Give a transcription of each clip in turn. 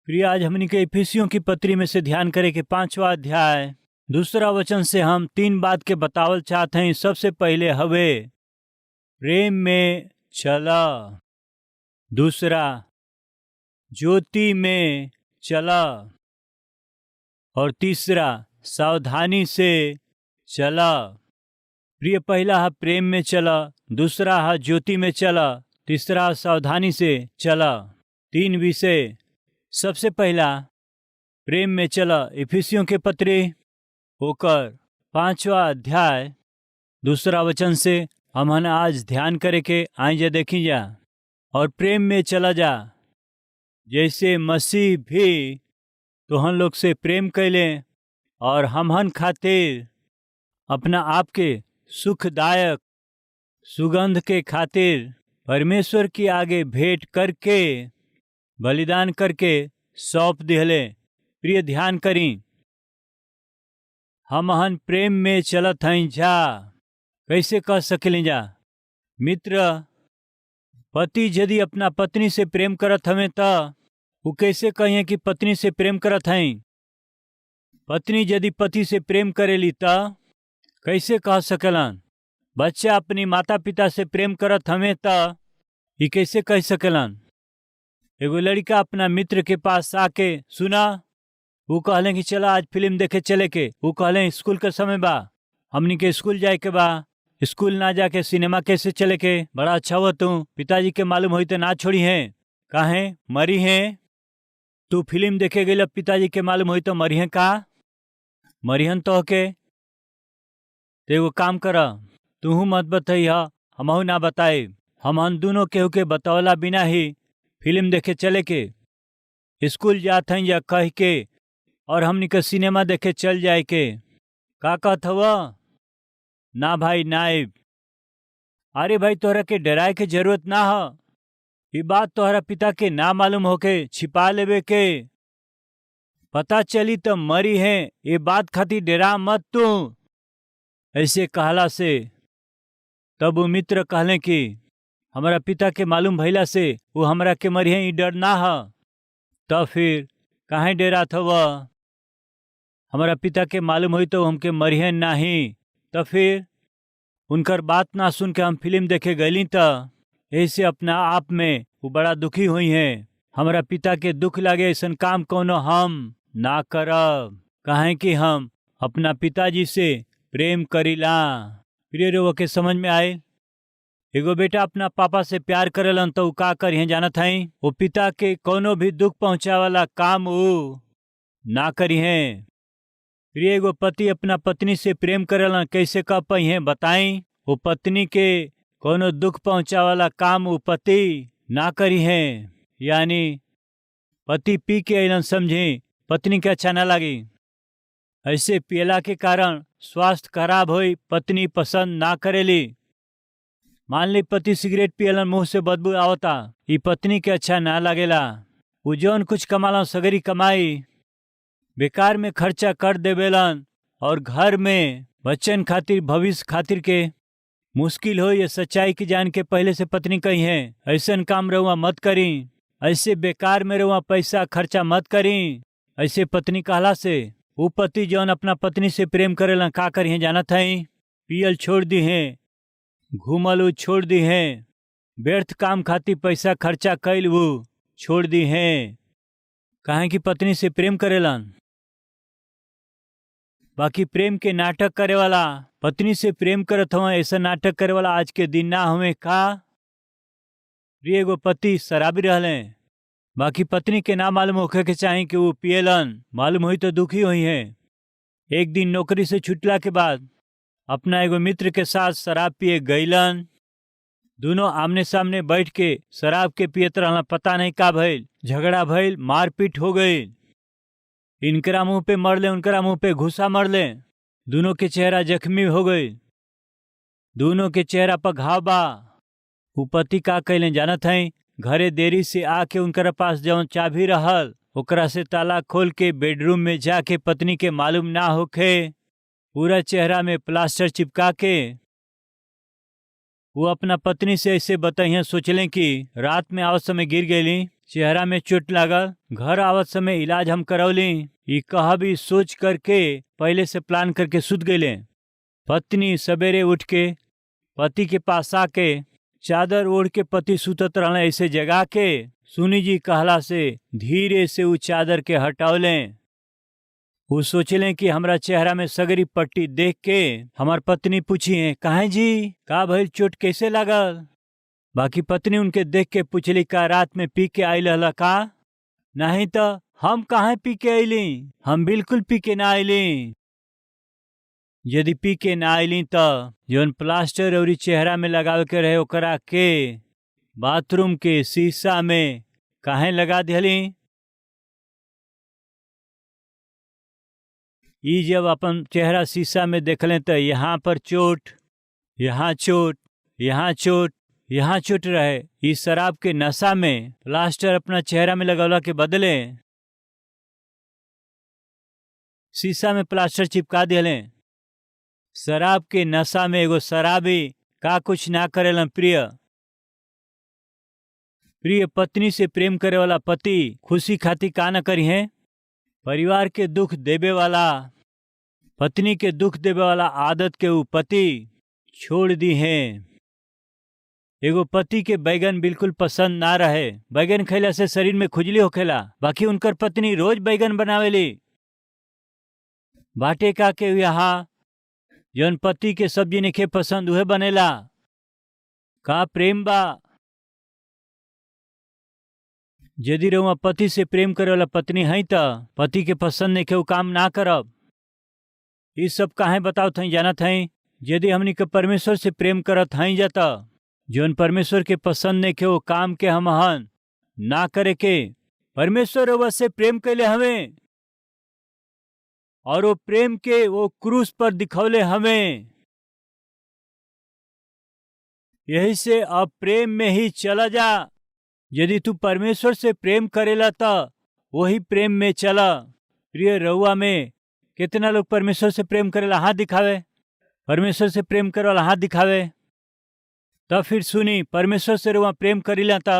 प्रिय, आज हमनी के इफिसियों की पत्री में से ध्यान करे के 5वां अध्याय दूसरा वचन से हम 3 बात के बतावल चाहते हैं। सबसे पहले हवे प्रेम में चला, दूसरा ज्योति में चला और तीसरा सावधानी से चला। प्रिय, पहला है प्रेम में चला, दूसरा है ज्योति में चला, तीसरा सावधानी से चला। 3 विषय। सबसे पहला प्रेम में चला। इफिसियों के पत्री होकर 5वां अध्याय दूसरा वचन से हम आज ध्यान करे के आइए देखी जा। और प्रेम में चला जा, जैसे मसीह भी तो हम लोग से प्रेम कैले और हमहन खातिर अपना आप के सुखदायक सुगंध के खातिर परमेश्वर की आगे भेंट करके बलिदान करके सौंप दिहले। प्रिय, ध्यान करी, हमहन प्रेम में चलत हई जा। कैसे कह सकेली जा? मित्र, पति यदि अपना पत्नी से प्रेम करत हमें तो वो कैसे कहिए कि पत्नी से प्रेम करत हई? पत्नी यदि पति से प्रेम करेली तो कैसे कह सकेलन? बच्चा अपनी माता पिता से प्रेम करत हमें तो ये कैसे कह सकेलन? एगो लड़का अपना मित्र के पास आके सुना, वो कहले कि चला आज फिल्म देखे चले के। वो कहले स्कूल का समय बा, हमनी के स्कूल जाए के बा। स्कूल ना जाके सिनेमा कैसे चले के? बड़ा अच्छा हुआ तू पिताजी के मालूम होई तो ना छोड़ी है। काहे मरी है? तू फिल्म देखे गई, पिताजी के मालूम होई तो मरी है का? मरिहन तो के एगो काम कर, तू मत बताई, हमहू ना बताए। हम दोनों केहू के बतौला बिना ही फिल्म देखे चले के स्कूल जात हैं या कह के और हमनी के सिनेमा देखे चल जाए के। का कहत हवा? ना भाई नाइब। अरे भाई, तोहरा के डराए के जरूरत ना हो। ये बात तोहरा पिता के ना मालूम होके छिपा लेवे के। पता चली तो मरी है, ये बात खातिर डरा मत तू। ऐसे कहला से तब वो मित्र कहले कि हमारा पिता के मालूम भइला से वो हमरा के मरी है, ये डर ना हो। तो फिर काहे डरा थवा? हमारा पिता के मालूम हुई तो हमके मरी है नहीं। तो फिर उनकर बात ना सुन के हम फिल्म देखे गईली तो ऐसे अपना आप में वो बड़ा दुखी हुई हैं। हमारा पिता के दुख लगे ऐसा काम कोनो हम ना करब, काहे कि हम अपना पिताजी से प्रेम करीला। प्रिय रो के समझ में आए? एगो बेटा अपना पापा से प्यार करेलन तो का करिए जानत हई? वो पिता के कोनो भी दुख पहुंचा वाला काम वो ना करिए। प्रिय, एगो पति अपना पत्नी से प्रेम करेलन, कैसे कह पाई बताई? वो पत्नी के कोनो दुख पहुंचा वाला काम वो पति ना करी है। यानी पति पी के अलन समझे पत्नी के अच्छा ना लगी। ऐसे पियला के कारण स्वास्थ्य खराब होई, पत्नी पसंद ना करेली। मान ली पति सिगरेट पियलन, मुंह से बदबू आवता, ये पत्नी के अच्छा ना लगेला। वो जौन कुछ कमाला सगरी कमाई बेकार में खर्चा कर देवेलन और घर में बच्चन खातिर भविष्य खातिर के मुश्किल हो। ये सच्चाई की जान के पहले से पत्नी कही है ऐसा काम रहुआ मत करी, ऐसे बेकार में रहुआ पैसा खर्चा मत करी। ऐसे पत्नी कहला से वो पति जौन अपना पत्नी से प्रेम करेला का करी है जानत हई? पियल छोड़ दी है, घूमल छोड़ दी है, व्यर्थ काम खातिर पैसा खर्चा कैल वो छोड़ दी है। काहे कि पत्नी से प्रेम करेलन। बाकी प्रेम के नाटक करे वाला पत्नी से प्रेम करत हुआ, ऐसा नाटक करे वाला आज के दिन ना हुए का? प्रिय, एगो पति शराबी रहले, बाकी पत्नी के ना मालूम होखे के चाही कि वो पियलन। मालूम हुई तो दुखी हुई है। एक दिन नौकरी से छुटला के बाद अपना एगो मित्र के साथ शराब पिए गईलन। दोनों आमने सामने बैठ के शराब के पियत रहना, पता नहीं का भइल, झगड़ा भइल, मारपीट हो गई। इनकरा मुंह पे मरले, उनकरा मुंह पे घुसा मरले। दोनों के चेहरा जख्मी हो गई, दोनों के चेहरा पर घाव बा। वो पति का कैले जानत हई? घरे देरी से आके उनकरा पास जौन चाबी रहल ओकरा से ताला खोल के बेडरूम में जाके पत्नी के मालूम ना होखे पूरा चेहरा में प्लास्टर चिपका के वो अपना पत्नी से ऐसे बताइए, सोचलें कि रात में आवत समय गिर गईली, चेहरा में चोट लागल। घर आवत समय इलाज हम करौली। ई कहा भी सोच करके पहले से प्लान करके सुत गईले। पत्नी सवेरे उठ के पति के पास आके चादर ओढ़ के पति सुतत रहले ऐसे जगा के सुनी जी कहला से धीरे से उ चादर के हटौले। वो सोचले कि हमरा चेहरा में सगरी पट्टी देख के हमार पत्नी पूछी है काहे जी का भइल, चोट कैसे लागल। बाकी पत्नी उनके देख के पूछली का रात में पी के आइल हला का। नहीं तो हम कहाँ पी के आइली, हम बिल्कुल पी के ना आइली। यदि पी के ना आइली तो जौन प्लास्टर और चेहरा में लगावे के रहे ओकरा के बाथरूम के शीशा में काहे लगा दिहली। ई जब अपन चेहरा शीशा में देखले तो यहाँ पर चोट, यहाँ चोट, यहाँ चोट, यहाँ चोट रहे। इस शराब के नशा में प्लास्टर अपना चेहरा में लगौला के बदले शीशा में प्लास्टर चिपका दिले। शराब के नशा में एगो शराबी का कुछ ना करेलन। प्रिय पत्नी से प्रेम करे वाला पति खुशी खातिर का न करी है। परिवार के दुख देवे वाला पत्नी के दुख देवे वाला आदत के ऊ पति छोड़ दी है। एगो पति के बैगन बिल्कुल पसंद ना रहे। बैगन खैला से शरीर में खुजली होखेला, बाकी उनकर पत्नी रोज बैगन बनावेली। बाटे का के यहाँ जौन पति के सब्जी नइखे पसंद उहे बनेला। का प्रेम बा। यदि रउआ पति से प्रेम करे वाला पत्नी है तो पति के पसंद नइखे उ काम ना करब। ये सब काहे बताओ थई जानत हई। यदि हमनी के परमेश्वर से प्रेम करत हई जाता जौन परमेश्वर के पसंद नइखे वो काम के हम हन ना करे के। परमेश्वर रउआ से प्रेम कैले हमें और वो प्रेम के वो क्रूस पर दिखौले हमें। यही से अब प्रेम में ही चला जा। यदि तू परमेश्वर से प्रेम करेला तो वही प्रेम में चला। प्रिय रउआ में कितना लोग परमेश्वर से प्रेम करेला हाथ दिखावे। परमेश्वर से प्रेम करे वाला हाथ दिखावे। तब फिर सुनी परमेश्वर से रउआ प्रेम करीला तो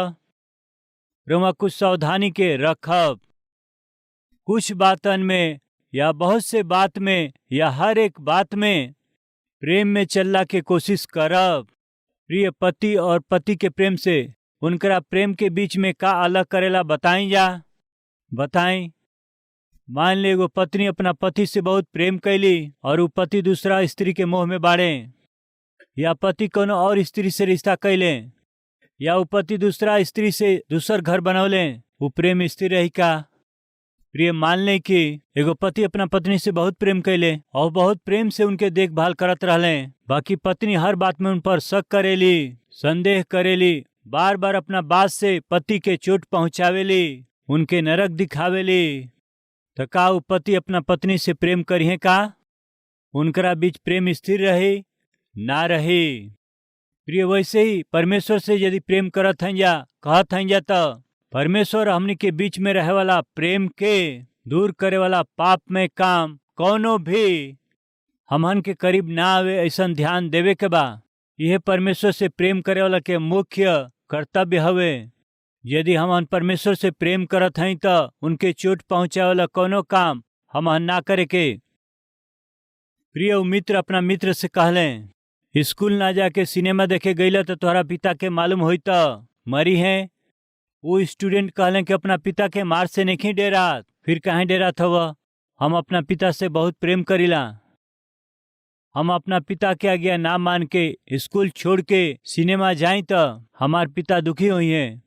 रउआ कुछ सावधानी के रखब। कुछ बातन में या बहुत से बात में या हर एक बात में प्रेम में चलला के कोशिश करब। प्रिय पति और पति के प्रेम से उनकरा प्रेम के बीच में का अलग करेला बताई जा। बताई। मान ले एगो पत्नी अपना पति से बहुत प्रेम कैली और वो पति दूसरा स्त्री के मोह में बाड़े, या पति कोनो और स्त्री से रिश्ता कैले, या वो पति दूसरा स्त्री से दूसर घर बनौले, वो प्रेम स्त्री रही का। प्रिय मान ले कि एगो पति अपना पत्नी से बहुत प्रेम कैले और बहुत प्रेम से उनके देखभाल करत रहले, बाकी पत्नी हर बात में उन पर शक करेली, संदेह करेली, बार बार अपना बात से पति के चोट पहुंचावेली, उनके नरक दिखावेली। तो का वो पति अपना पत्नी से प्रेम करिए का। उनकरा बीच प्रेम स्थिर रही ना रही। प्रिय वैसे ही परमेश्वर से यदि प्रेम करत हैं या कहत हैं या तो परमेश्वर हमनी के बीच में रहे वाला प्रेम के दूर करे वाला पाप में काम कौनो भी हमन के करीब ना आवे ऐसा ध्यान देवे के बा। यह परमेश्वर से प्रेम करे वाला के मुख्य कर्तव्य हवे। यदि हम परमेश्वर से प्रेम करत हई तो उनके चोट पहुंचावे वाला कोनो काम हम ना करे के। प्रिय मित्र अपना मित्र से कहले स्कूल ना जाके सिनेमा देखे गईला तो तोहरा पिता के मालूम होई तो मरी है। वो स्टूडेंट कहले कि अपना पिता के मार से नहीं डेरात। फिर काहे डेरात हव। हम अपना पिता से बहुत प्रेम करीला। हम अपना पिता के आज्ञा ना मान के स्कूल छोड़ के सिनेमा जाई तो हमार पिता दुखी हुई है,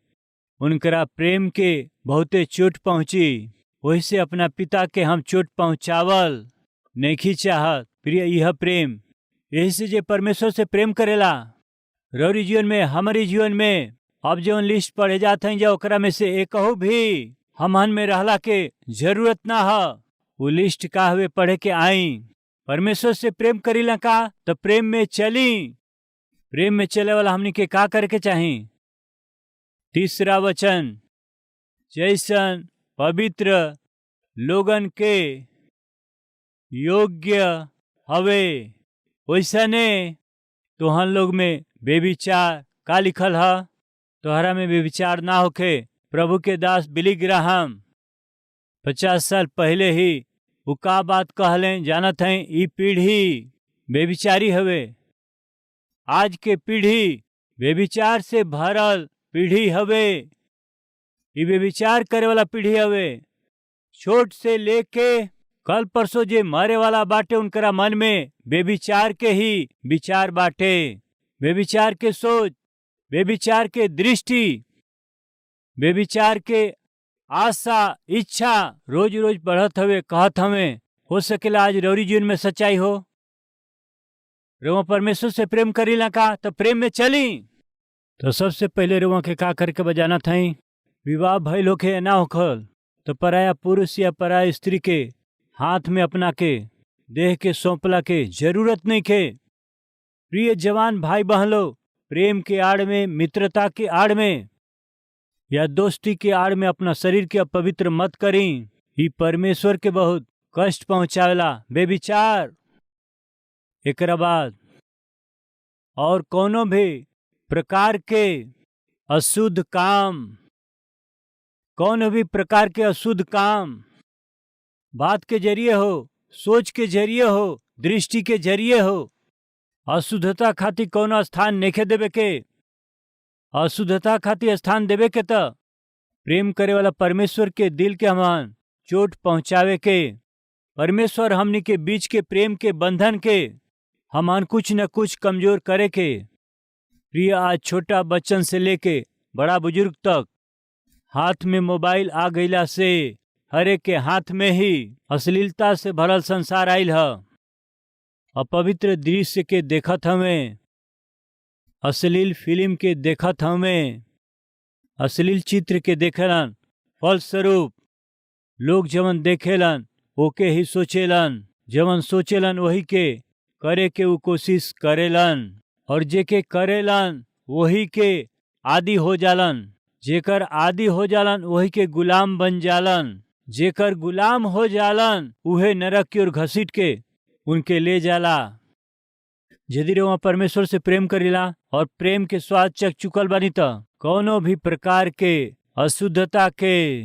उनकरा प्रेम के बहुते चोट पहुंची। वही से अपना पिता के हम चोट पहुंचावल नहीं चाहत। प्रिय यह प्रेम यही से जे परमेश्वर से प्रेम करेला रौरी जीवन में हमारी जीवन में अब जो लिस्ट पढ़े जाते हैं जो ओकरा में से एक भी हमन में रहला के जरूरत ना हो। वो लिस्ट का हुए पढ़े के आई। परमेश्वर से प्रेम करीला का तो प्रेम में चली। प्रेम में चले वाला हमनी के का करके चाही। तीसरा वचन जैसन पवित्र लोगन के योग्य हवे वैसने तोहन लोग में बेविचार का लिखल है। तोहरा में बेविचार ना होखे, प्रभु के दास बिली ग्राहम 50 साल पहले ही वो का बात कहलें जानत हैं। ई पीढ़ी बेविचारी हवे। आज के पीढ़ी बेविचार से भरल पीढ़ी हवे। ई बेविचार करे वाला पीढ़ी हवे। छोट से लेके कल परसों जे मरे वाला बाटे उनकरा मन में बेविचार के ही विचार बाटे, बेविचार के सोच, बेविचार के दृष्टि, बेविचार के आशा इच्छा रोज रोज बढ़त हवे। कहत हवे हो सकेला आज रौरी जीवन में सच्चाई हो। रोमा परमेश्वर से प्रेम करीला का तो प्रेम में चली। तो सबसे पहले रोमा के का करके बजाना थई। विवाह भइल होखे ना होखल तो पराया पुरुष या पराया स्त्री के हाथ में अपना के देह के सौंपला के जरूरत नहीं खे। प्रिय जवान भाई बहन लोग, प्रेम के आड़ में, मित्रता के आड़ में या दोस्ती के आड़ में अपना शरीर के अपवित्र मत करी। ही परमेश्वर के बहुत कष्ट पहुंचावेला बेविचार। एकरा बाद और कोनो भी प्रकार के अशुद्ध काम, कौन भी प्रकार के अशुद्ध काम बात के जरिए हो, सोच के जरिए हो, दृष्टि के जरिए हो, अशुद्धता खातिर कौनो स्थान नेखे देवे के। अशुद्धता खातिर स्थान देवे के त प्रेम करे वाला परमेश्वर के दिल के हमान चोट पहुंचावे के। परमेश्वर हमनी के बीच के प्रेम के बंधन के हमान कुछ न कुछ कमजोर करे के। प्रिय आज छोटा बच्चन से लेके बड़ा बुजुर्ग तक हाथ में मोबाइल आ गईला से हरे के हाथ में ही अश्लीलता से भरल संसार आइल ह। अपवित्र दृश्य के देखत हमें, अश्लील फिल्म के देखत हमें, अश्लील चित्र के देखेलन। फलस्वरूप लोग जवन देखेलन ओके ही सोचेलन, जवन सोचेलन वही के करे के वो कोशिश करेलन और जेके करेलन वही के आदी हो जालन। जेकर आदी हो जालन वही के गुलाम बन जालन। जेकर गुलाम हो जालन उहे नरक की ओर घसीट के उनके ले जाला। यदि रउआ परमेश्वर से प्रेम करीला और प्रेम के स्वाद चख चुकल बानी त कौनो भी प्रकार के अशुद्धता के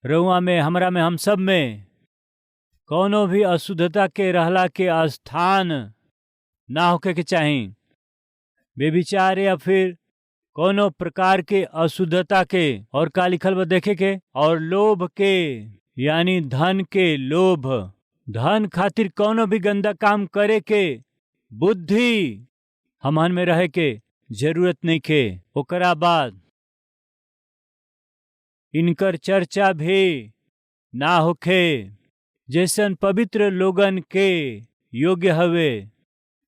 रउआ में, हमरा में, हम सब में कौनो भी अशुद्धता के रहला के स्थान ना होके के चाही। बेविचार या फिर कौनो प्रकार के अशुद्धता के और का लिखल बा देखे के। और लोभ के यानी धन के लोभ, धन खातिर कौनो भी गंदा काम करे के बुद्धि हमन में रहे के जरूरत नहीं के। ओकरा बाद इनकर चर्चा भी ना होखे जैसन पवित्र लोगन के योग्य हवे।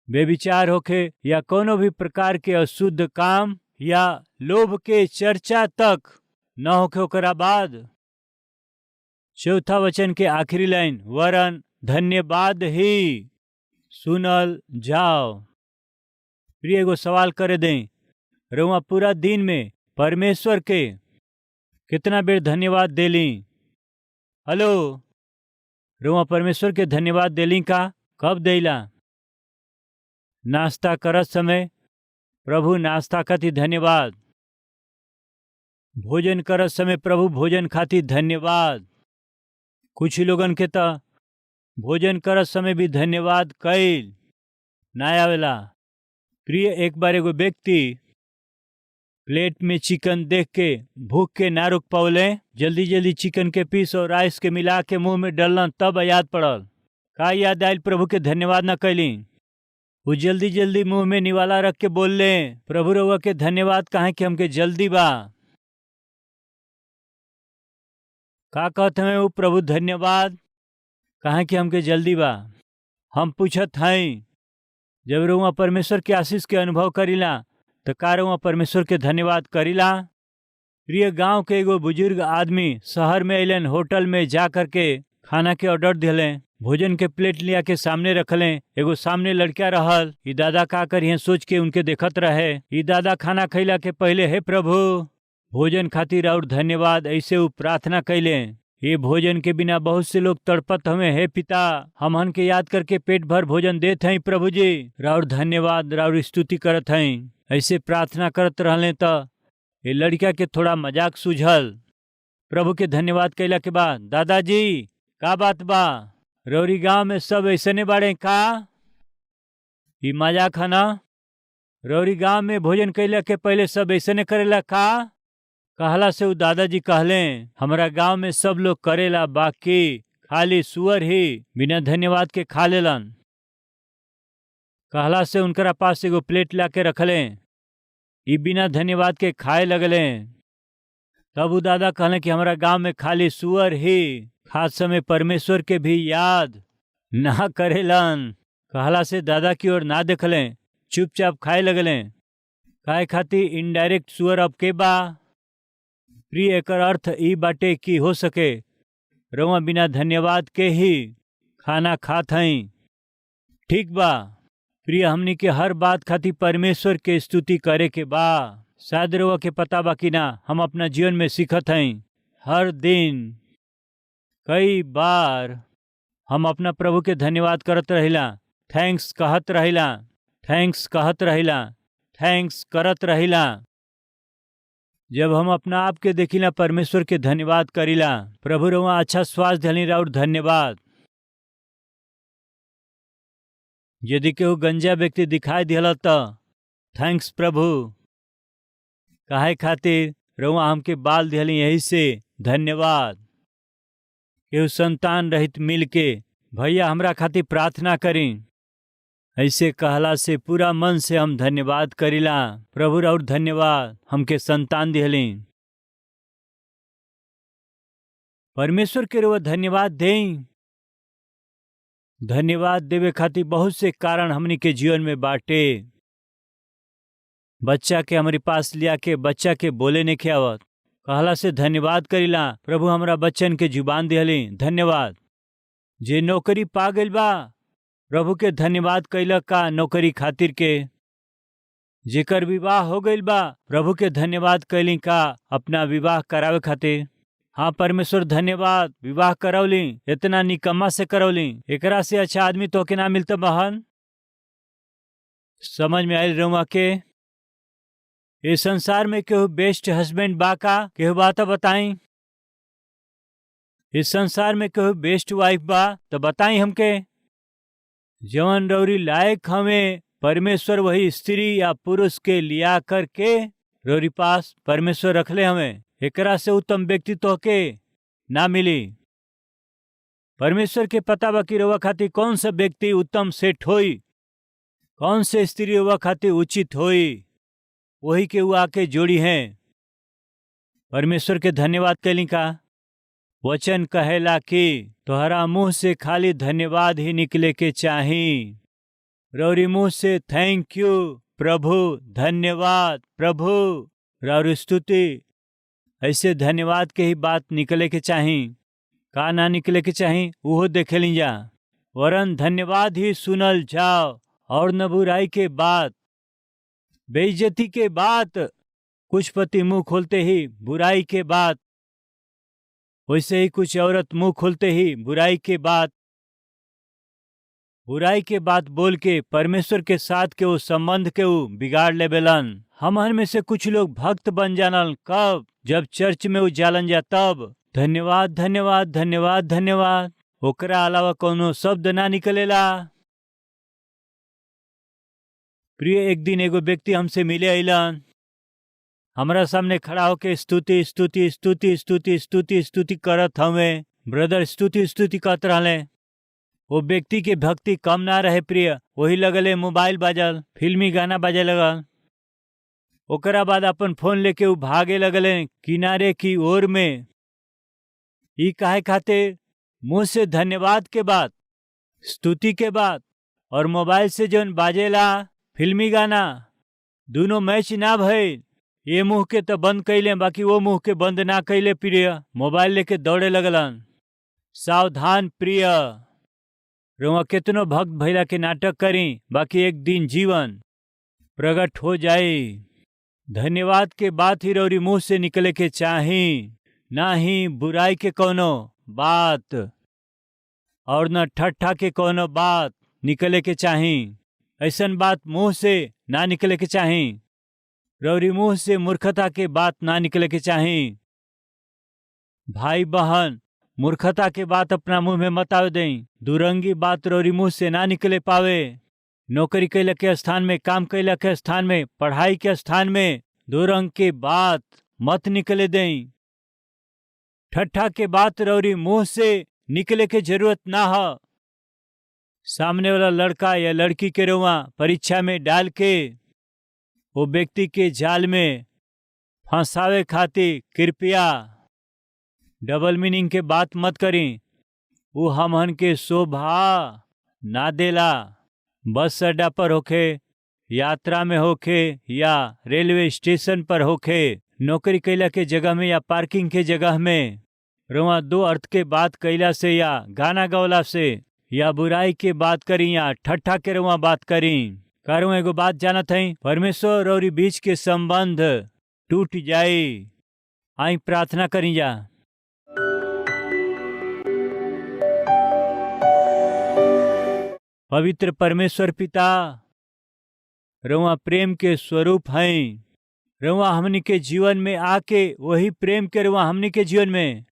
बेविचार होखे या कोनो भी प्रकार के अशुद्ध काम या लोभ के चर्चा तक न होखे। ओकरा बाद चौथा वचन के आखिरी लाइन वरन धन्यवाद ही सुनल जाओ। प्रिय एगो सवाल करे दें, रउआ पूरा दिन में परमेश्वर के कितना बेर धन्यवाद देली? हेलो, रउआ परमेश्वर के धन्यवाद देली का? कब देला? नाश्ता करत समय प्रभु नाश्ता खातिर धन्यवाद। भोजन करत समय प्रभु भोजन खातिर धन्यवाद। कुछ लोगन के त भोजन करत समय भी धन्यवाद कैल ना आवेला। प्रिय एक बार एगो व्यक्ति प्लेट में चिकन देख के भूख के ना रुक पौले, जल्दी जल्दी चिकन के पीस और राइस के मिला के मुंह में डलन। तब याद पड़ल, का याद आयल? प्रभु के धन्यवाद ना कैली। वो जल्दी जल्दी मुंह में निवाला रख के बोल ले, प्रभु रउआ के धन्यवाद काहे कि हमके जल्दी बा। का कहत हमें वो प्रभु धन्यवाद काहे कि हमके जल्दी बा। हम पूछत हई, जब रउआ परमेश्वर के आशीष के अनुभव करीला तो का रउआ परमेश्वर के धन्यवाद करीला? प्रिय गांव के एगो बुजुर्ग आदमी शहर में अलन। होटल में जा करके खाना के ऑर्डर दिलें। भोजन के प्लेट लिया के सामने रखलें। एगो सामने लड़का रहल। ई दादा का करिए सोच के उनके देखत रहे। ई दादा खाना खैला के पहले, हे प्रभु भोजन खातिर और धन्यवाद, ऐसे वो प्रार्थना कैले। ये भोजन के बिना बहुत से लोग तड़पत हमें। हे पिता, हमन के याद करके पेट भर भोजन देत हई प्रभु जी, राउर धन्यवाद, राउर स्तुति करत हई। ऐसे प्रार्थना करत रहले त ये लड़का के थोड़ा मजाक सूझल। प्रभु के धन्यवाद कैला के बाद, दादाजी का बात बा, रौरी गांव में सब ऐसने बाड़े का? ई मजाक है ना? रौरी गांव में भोजन कैला के पहले सब ऐसने करेला का? कहला से उ दादाजी कहले, हमारा गांव में सब लोग करेला, बाकी खाली सुअर ही बिना धन्यवाद के खा लेलन। कहला से उनकरा पास एगो प्लेट ला के रखले, ई बिना धन्यवाद के खाए लगले। तब उ दादा कहले कि हमारा गांव में खाली सुअर ही खाद समय परमेश्वर के भी याद ना करेलन। कहला से दादा की ओर ना देखले, चुपचाप खाए लगले। खाए खातिर इनडायरेक्ट सुअर अब के बा? प्रिय, एकर अर्थ ई बाटे कि हो सके रउआ बिना धन्यवाद के ही खाना खात हई। ठीक बा प्रिय, हमनी के हर बात खातिर परमेश्वर के स्तुति करे के बा। शायद रउआ के पता बा कि ना, हम अपना जीवन में सीखत हई। हर दिन कई बार हम अपना प्रभु के धन्यवाद करत रहिला, थैंक्स कहत रहिला, थैंक्स कहत रहिला, थैंक्स करत रहिला। जब हम अपना आप के देखिला, परमेश्वर के धन्यवाद करिला, प्रभु रउआ अच्छा श्वास धली और धन्यवाद। यदि केहू गंजा व्यक्ति दिखाई दिला तो थैंक्स प्रभु, काहे खातिर रउआ हमके बाल दिहली, यही से धन्यवाद। केहू संतान रहित मिल के, भैया हमरा खातिर प्रार्थना करी, ऐसे कहला से पूरा मन से हम धन्यवाद करिला, प्रभु और धन्यवाद हमके संतान दिहली। परमेश्वर के रउआ धन्यवाद दें। धन्यवाद देवे खातिर बहुत से कारण हमनी के जीवन में बाटे। बच्चा के हमारे पास लिया के बच्चा के बोले नहीं के आवत, कहला से धन्यवाद करिला, प्रभु हमरा बच्चन के जुबान दिहली, धन्यवाद। जे नौकरी पा गइल बा, प्रभु के धन्यवाद कैलक का नौकरी खातिर के। जेकर विवाह हो गइल बा, प्रभु के धन्यवाद कैली का अपना विवाह करावे खातिर। हाँ परमेश्वर धन्यवाद, विवाह करौली, इतना निकम्मा से करौली, एकरा से अच्छा आदमी तो के ना मिलता बहन। समझ में आयल रउआ के? इस संसार में केहू बेस्ट हस्बैंड बा का? केहू बात बताई। इस संसार में केहू बेस्ट वाइफ बा तो बताई हमके। जवन रौरी लायक हमें परमेश्वर वही स्त्री या पुरुष के लिया करके रौरी पास परमेश्वर रखले हमें। एकरा से उत्तम व्यक्ति तो के ना मिली। परमेश्वर के पता बा कि रउआ खातिर कौन सा व्यक्ति उत्तम सेठ होई, कौन से स्त्री रउआ खातिर उचित होई, वही के वो आके जोड़ी हैं। परमेश्वर के धन्यवाद कैली का? वचन कहेला कि तोहरा मुंह से खाली धन्यवाद ही निकले के चाही। रौरी मुंह से थैंक यू प्रभु, धन्यवाद प्रभु, रौरी स्तुति, ऐसे धन्यवाद के ही बात निकले के चाही। का ना निकले के चाही वो देखे ली जा। वरन धन्यवाद ही सुनल जाओ और न बुराई के बात, बेइज्जती के बात। कुछ पति मुंह खोलते ही बुराई के बात, वैसे ही कुछ औरत मुंह खोलते ही बुराई के बात बोल के परमेश्वर के साथ के वो संबंध के वो बिगाड़ लेबेलन। हमन में से कुछ लोग भक्त बन जानल कब? जब चर्च में वो जालन जा तब। धन्यवाद धन्यवाद धन्यवाद धन्यवाद, ओकरा अलावा कोनो शब्द ना निकलेला। प्रिय, एक दिन एगो व्यक्ति हमसे मिले अइलन, हमरा सामने खड़ा होके स्तुति स्तुति स्तुति स्तुति स्तुति स्तुति करत हमें। ब्रदर स्तुति स्तुति करत रहले। वो व्यक्ति के भक्ति कम ना रहे प्रिय। वही लगले मोबाइल बाजल, फिल्मी गाना बाजे लगल। ओकरा बाद अपन फोन लेके वो भागे लगले किनारे की ओर में। ई काहे खातिर? मुंह से धन्यवाद के बाद, स्तुति के बाद, और मोबाइल से जौन बाजेला फिल्मी गाना, दोनों मैच ना भइल। ये मुंह के तो बंद कैले, बाकी वो मुंह के बंद ना कैले प्रिय। मोबाइल लेके दौड़े लगलन। सावधान प्रिय, रउआ केतनो भक्त भैला के नाटक करी, बाकी एक दिन जीवन प्रकट हो जाई। धन्यवाद के बात ही रौरी मुंह से निकले के चाही, ना ही बुराई के कोनो बात और न ठट्ठा के कोनो बात निकले के चाही। ऐसन बात मुंह से ना निकले के चाही। रौरी मुंह से मूर्खता के बात ना निकले के चाही। भाई बहन, मूर्खता के बात अपना मुंह में मत आवे दें। दुरंगी बात रौरी मुंह से ना निकले पावे। नौकरी कैला के स्थान में, काम कैला के स्थान में, पढ़ाई के स्थान में दुरंग के बात मत निकले दें। ठट्ठा के बात रौरी मुंह से निकले के जरूरत ना हो। सामने वाला लड़का या लड़की के रउआ परीक्षा में डाल के वो व्यक्ति के जाल में फंसावे खातिर कृपया डबल मीनिंग के बात मत करी। वो हमहन के शोभा ना देला। बस अड्डा पर होखे, यात्रा में होखे या रेलवे स्टेशन पर होखे, नौकरी कैला के जगह में या पार्किंग के जगह में रउआ दो अर्थ के बात कैला से या गाना गौला से या बुराई के बात करी या ठट्ठा के रउआ बात करी। कारू एगो बात जानत हई, परमेश्वर और बीच के संबंध टूट जाई। आई प्रार्थना करी जा। पवित्र परमेश्वर पिता, रउआ प्रेम के स्वरूप हैं। रउआ हमनी के जीवन में आके वही प्रेम के रउआ हमनी के जीवन में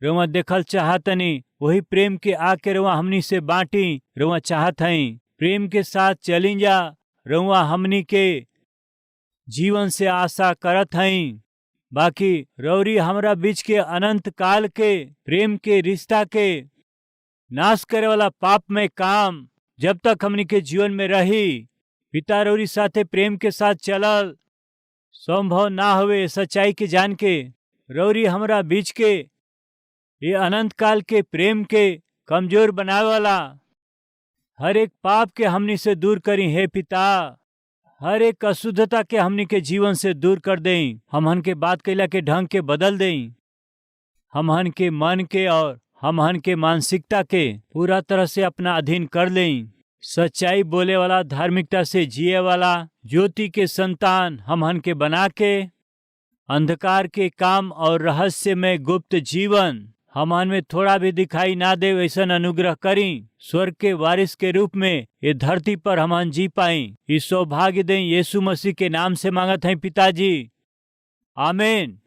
रउआ देखल चाहतनी, वही प्रेम के आके रउआ हमनी से बांटी रउआ चाहत हई। प्रेम के साथ चली जा। रउआ हमनी के जीवन से आशा करत हई। बाकी रौरी हमरा बीच के अनंत काल के प्रेम के रिश्ता के नाश करे वाला पाप में काम जब तक हमनी के जीवन में रही, पिता रौरी साथे प्रेम के साथ चलल संभव ना हुए। सच्चाई के जान के रौरी हमरा बीच के ये अनंत काल के प्रेम के कमजोर बनावे वाला हर एक पाप के हमनी से दूर करी। हे पिता, हर एक अशुद्धता के हमनी के जीवन से दूर कर दें। हमहन के बात कैला के ढंग के बदल दें। हमहन के मन के और हमहन के मानसिकता के पूरा तरह से अपना अधीन कर लें। सच्चाई बोले वाला, धार्मिकता से जिए वाला ज्योति के संतान हमहन के बना के अंधकार के काम और रहस्यमय गुप्त जीवन हमन में थोड़ा भी दिखाई ना दे वैसन अनुग्रह करी। स्वर्ग के वारिस के रूप में ये धरती पर हमन जी पाई। इस सौभाग्य दें यीशु मसीह के नाम से मांगत हैं पिताजी, आमीन।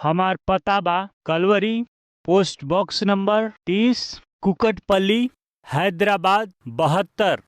हमार पता बा Calvary, post box number 30, Kukatpally, Hyderabad 72।